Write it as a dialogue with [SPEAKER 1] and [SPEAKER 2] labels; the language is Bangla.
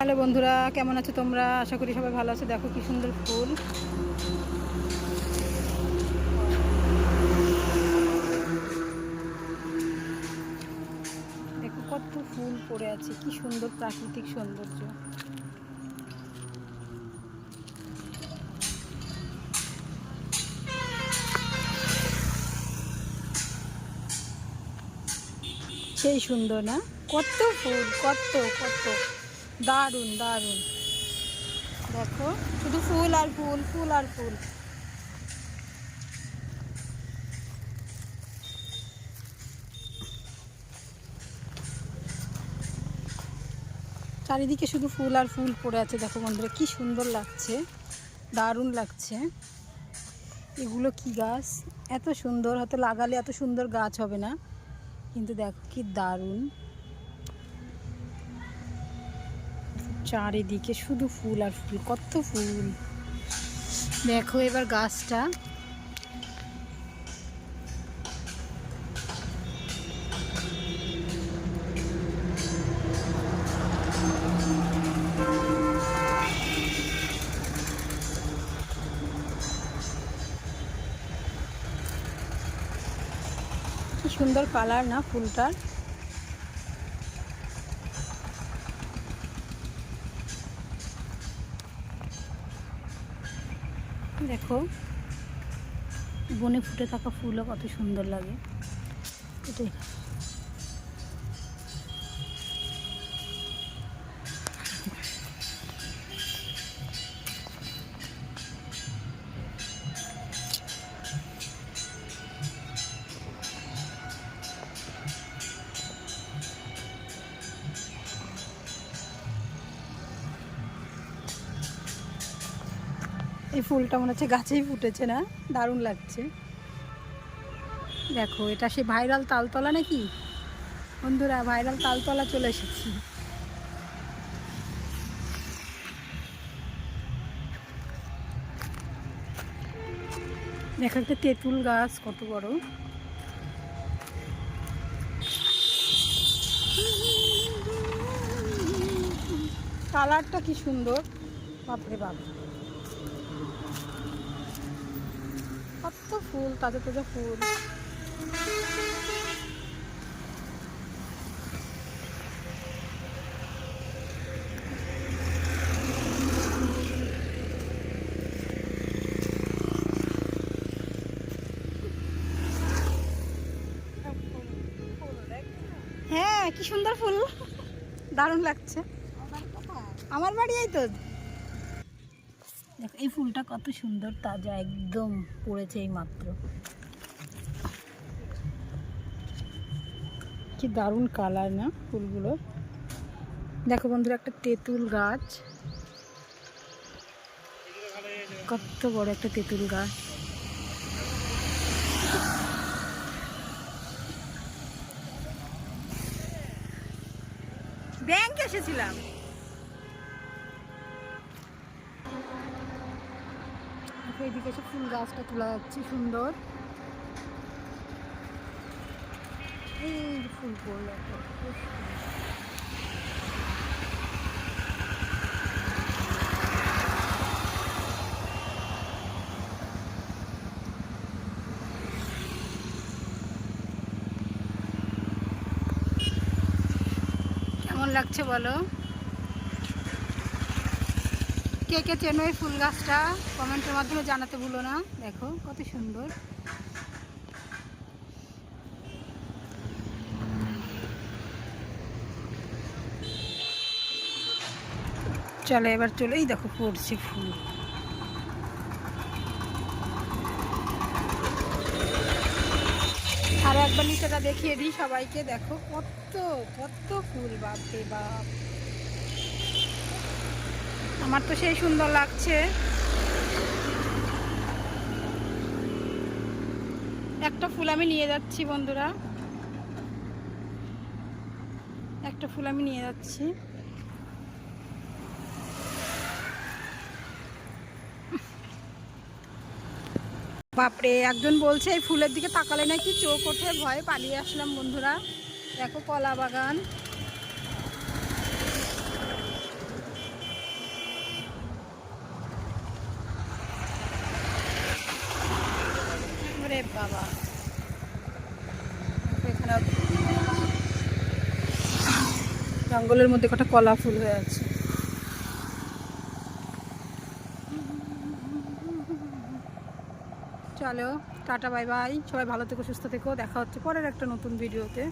[SPEAKER 1] হ্যালো বন্ধুরা, কেমন আছো তোমরা? আশা করি সবাই ভালো আছো। দেখো কি সুন্দর ফুল। দেখো কত ফুল পড়ে আছে, কি সুন্দর প্রাকৃতিক সৌন্দর্য। সেই সুন্দর না? কত ফুল, কত কত দারুণ দারুণ। দেখো শুধু ফুল আর ফুল, ফুল আর ফুল। চারিদিকে শুধু ফুল আর ফুল পড়ে আছে। দেখো বন্ধুরা কি সুন্দর লাগছে, দারুণ লাগছে। এগুলো কি গাছ? এত সুন্দর, হয়তো লাগালে এত সুন্দর গাছ হবে না, কিন্তু দেখো কি দারুণ। চারিদিকে শুধু ফুল আর ফুল, কত ফুল। দেখো এবার গাছটা। কি সুন্দর কালার না ফুলটার। দেখো বনে ফুটে থাকা ফুলও কত সুন্দর লাগে। এটাই এই ফুলটা মনে হচ্ছে গাছেই ফুটেছে না? দারুণ লাগছে। দেখো এটা সে ভাইরাল তালতলা নাকি বন্ধুরা? ভাইরাল তালতলা চলে এসেছি। দেখো একটা তেঁতুল গাছ, কত বড়। কালারটা কি সুন্দর, বাপরে বাপ। কত ফুল, তাজা তাজা ফুল। হ্যাঁ কি সুন্দর ফুল, দারুণ লাগছে। আমার বাড়ি এই তো। দেখো এই ফুলটা কত সুন্দর, তাজা একদম পড়েছে এই মাত্র। কি দারুণ কালার না ফুলগুলো। দেখো বন্ধুরা একটা তেঁতুল গাছ, কত বড় একটা তেঁতুল গাছ। ব্যাংক এসেছিলাম। এইদিকে এসে ফুল গাছটা তোলা যাচ্ছে সুন্দর। এই ফুল পড়লো কেমন লাগছে বলো? কে কে চেনো এই ফুল গাছটা কমেন্টের মাধ্যমে জানাতে ভুলো না। দেখো কত সুন্দর। চলে এবার চলেই দেখো পড়ছে ফুল। আর একবার নিচেটা দেখিয়ে দিই সবাইকে। দেখো কত কত ফুল, বাপরে বাপ। আমার তো সেই সুন্দর লাগছে। একটা ফুল আমি নিয়ে যাচ্ছি বন্ধুরা, একটা ফুল আমি নিয়ে যাচ্ছি। বাপরে, একজন বলছে এই ফুলের দিকে তাকালে নাকি চোখ ওঠে, ভয়ে পালিয়ে আসলাম বন্ধুরা। দেখো কলা বাগান। বাবা, এখানে জঙ্গলের মধ্যে কটা কলা ফুল হয়ে আছে। চলো টাটা, বাই বাই, সবাই ভালো থেকো, সুস্থ থেকো, দেখা হচ্ছে পরের একটা নতুন ভিডিওতে।